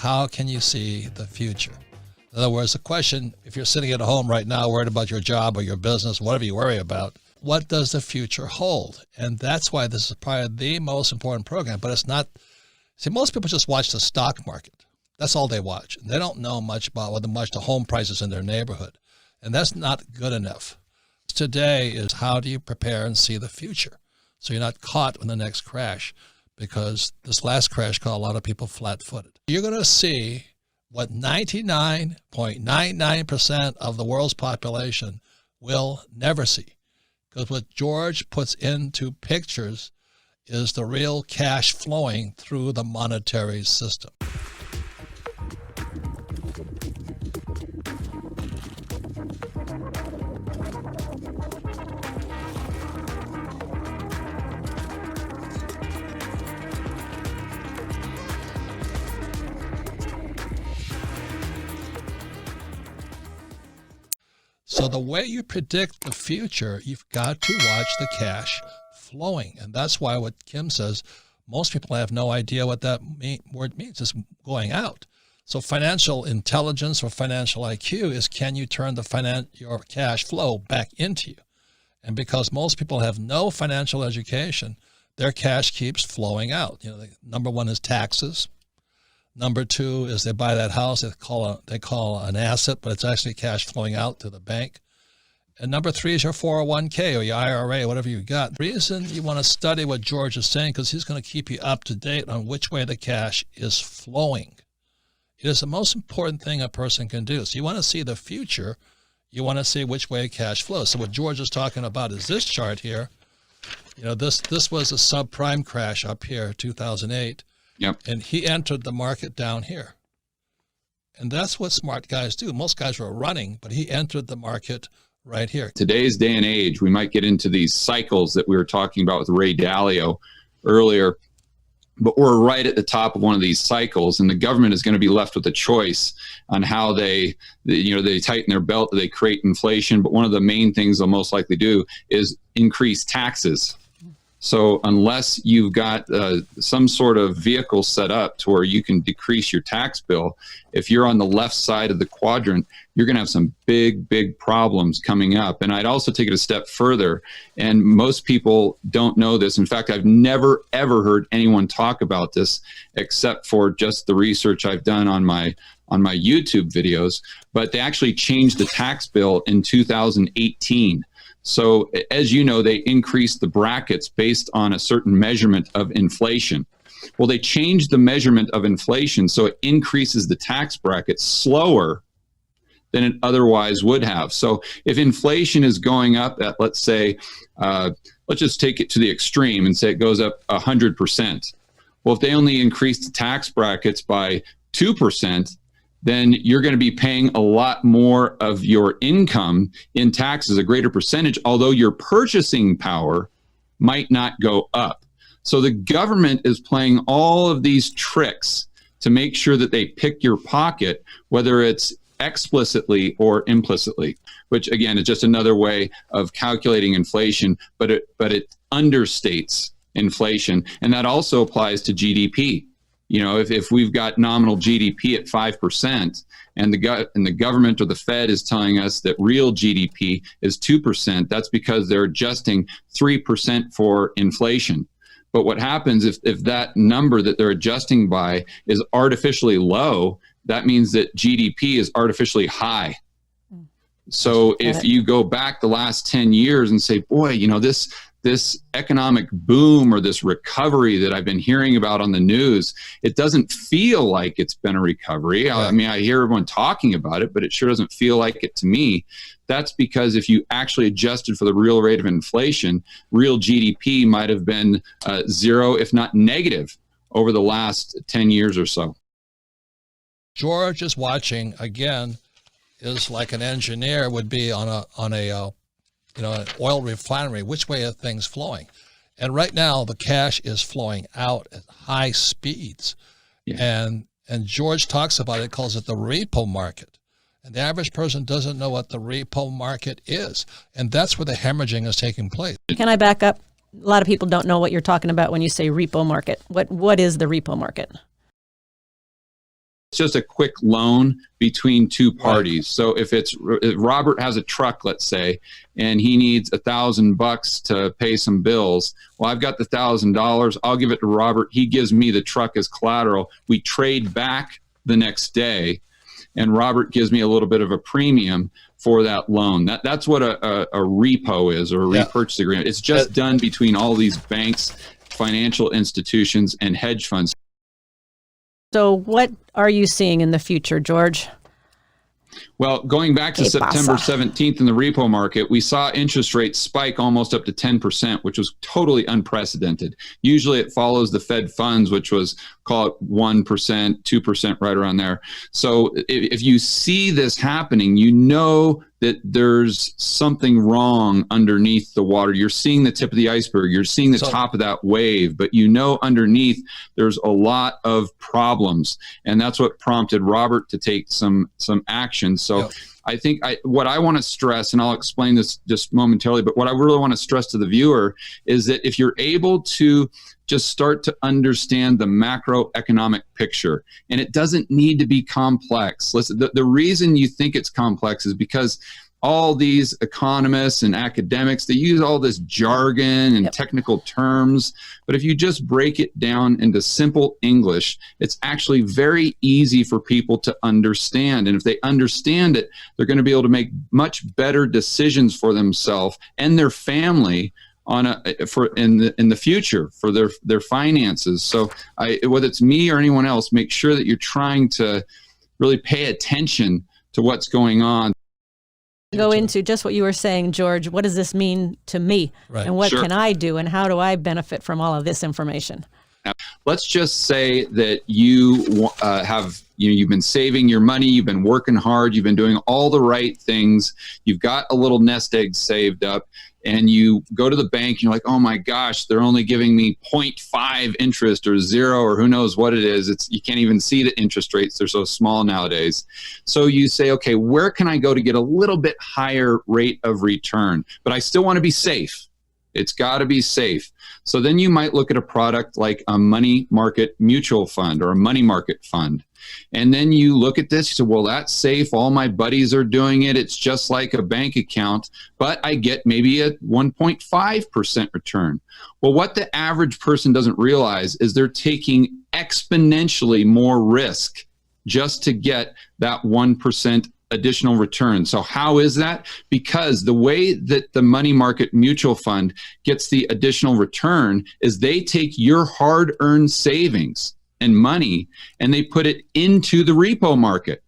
how can you see the future? In other words, the question, if you're sitting at home right now worried about your job or your business, whatever you worry about, what does the future hold? And that's why this is probably the most important program, but it's not. See, most people just watch the stock market. That's all they watch. They don't know much about what the home prices in their neighborhood. And that's not good enough. Today is how do you prepare and see the future? So you're not caught in the next crash, because this last crash caught a lot of people flat-footed. You're going to see what 99.99% of the world's population will never see. Because what George puts into pictures is the real cash flowing through the monetary system. So the way you predict the future, you've got to watch the cash flowing. And that's why what Kim says, most people have no idea what that word means. It's going out. So financial intelligence or financial IQ is, can you turn your cash flow back into you? And because most people have no financial education, their cash keeps flowing out. You know, number one is taxes. Number two is they buy that house they call an asset, but it's actually cash flowing out to the bank. And number three is your 401k or your IRA, whatever you got. The reason you want to study what George is saying, because he's going to keep you up to date on which way the cash is flowing. It is the most important thing a person can do. So you want to see the future. You want to see which way cash flows. So what George is talking about is this chart here. You know, this was a subprime crash up here, 2008. Yep. And he entered the market down here. And that's what smart guys do. Most guys were running, but he entered the market right here. Today's day and age, we might get into these cycles that we were talking about with Ray Dalio earlier, but we're right at the top of one of these cycles, and the government is going to be left with a choice on how they tighten their belt, they create inflation. But one of the main things they'll most likely do is increase taxes. So unless you've got some sort of vehicle set up to where you can decrease your tax bill, if you're on the left side of the quadrant, you're going to have some big, big problems coming up. And I'd also take it a step further. And most people don't know this. In fact, I've never, ever heard anyone talk about this except for just the research I've done on my YouTube videos. But they actually changed the tax bill in 2018. So as you know, they increased the brackets based on a certain measurement of inflation. Well, they changed the measurement of inflation so it increases the tax bracket slower than it otherwise would have. So if inflation is going up at, let's say, let's just take it to the extreme and say it goes up 100%. Well, if they only increase the tax brackets by 2%, then you're going to be paying a lot more of your income in taxes, a greater percentage, although your purchasing power might not go up. So the government is playing all of these tricks to make sure that they pick your pocket, whether it's explicitly or implicitly, which again is just another way of calculating inflation, but it understates inflation. And that also applies to GDP. You know, if we've got nominal GDP at 5% and the government or the Fed is telling us that real GDP is 2%, that's because they're adjusting 3% for inflation. But what happens if that number that they're adjusting by is artificially low, that means that GDP is artificially high. So if you go back the last 10 years and say, boy, you know, this economic boom or this recovery that I've been hearing about on the news, it doesn't feel like it's been a recovery. I mean, I hear everyone talking about it, but it sure doesn't feel like it to me. That's because if you actually adjusted for the real rate of inflation, real GDP might have been zero, if not negative, over the last 10 years or so. George is watching, again, is like an engineer would be on an oil refinery, which way are things flowing? And right now the cash is flowing out at high speeds. Yeah. And George talks about it, calls it the repo market. And the average person doesn't know what the repo market is. And that's where the hemorrhaging is taking place. Can I back up? A lot of people don't know what you're talking about when you say repo market. What is the repo market? just a quick loan between two parties. So if Robert has a truck, let's say, and he needs $1,000 to pay some bills, well, I've got the $1,000. I'll give it to Robert. He gives me the truck as collateral. We trade back the next day, and Robert gives me a little bit of a premium for that loan. That's what a repo is, or a repurchase agreement. It's just done between all these banks, financial institutions, and hedge funds. So what are you seeing in the future, George? Well, going back to September 17th in the repo market, we saw interest rates spike almost up to 10%, which was totally unprecedented. Usually it follows the Fed funds, which was, call it 1%, 2%, right around there. So if you see this happening, you know that there's something wrong underneath the water. You're seeing the tip of the iceberg. You're seeing the top of that wave, but you know underneath there's a lot of problems. And that's what prompted Robert to take some action. So I think what I want to stress, and I'll explain this just momentarily, but what I really want to stress to the viewer is that if you're able to just start to understand the macroeconomic picture, and it doesn't need to be complex. Listen, the reason you think it's complex is because all these economists and academics, they use all this jargon and technical terms. But if you just break it down into simple English, it's actually very easy for people to understand. And if they understand it, they're going to be able to make much better decisions for themselves and their family in the future for their finances. So whether it's me or anyone else, make sure that you're trying to really pay attention to what's going on. Go into just what you were saying, George. What does this mean to me? Right. And what can I do? And how do I benefit from all of this information? Let's just say that you you've been saving your money, you've been working hard, you've been doing all the right things, you've got a little nest egg saved up, and you go to the bank and you're like, oh my gosh, they're only giving me 0.5 interest or 0 or who knows what it is. You can't even see the interest rates. They're so small nowadays. So you say, okay, where can I go to get a little bit higher rate of return? But I still want to be safe. It's got to be safe. So then you might look at a product like a money market mutual fund or a money market fund. And then you look at this, you say, well, that's safe. All my buddies are doing it. It's just like a bank account, but I get maybe a 1.5% return. Well, what the average person doesn't realize is they're taking exponentially more risk just to get that 1% additional return. So how is that? Because the way that the money market mutual fund gets the additional return is they take your hard-earned savings and money and they put it into the repo market,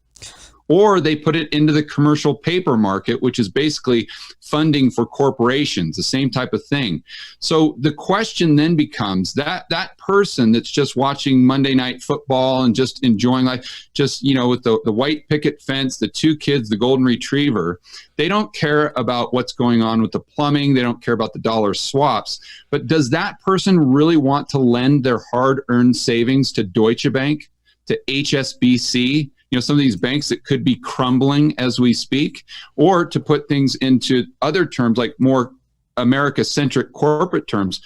or they put it into the commercial paper market, which is basically funding for corporations, the same type of thing. So the question then becomes that person that's just watching Monday Night Football and just enjoying life, just, with the white picket fence, the 2 kids, the golden retriever, they don't care about what's going on with the plumbing. They don't care about the dollar swaps. But does that person really want to lend their hard-earned savings to Deutsche Bank, to HSBC, some of these banks that could be crumbling as we speak, or to put things into other terms like more America-centric corporate terms?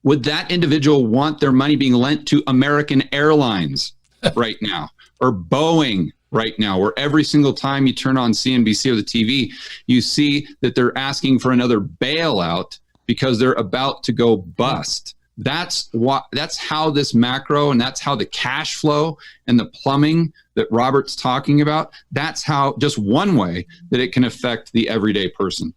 Would that individual want their money being lent to American Airlines right now, or Boeing right now, where every single time you turn on CNBC or the TV, you see that they're asking for another bailout because they're about to go bust? That's how this macro, and that's how the cash flow and the plumbing that Robert's talking about, that's how, just one way that it can affect the everyday person.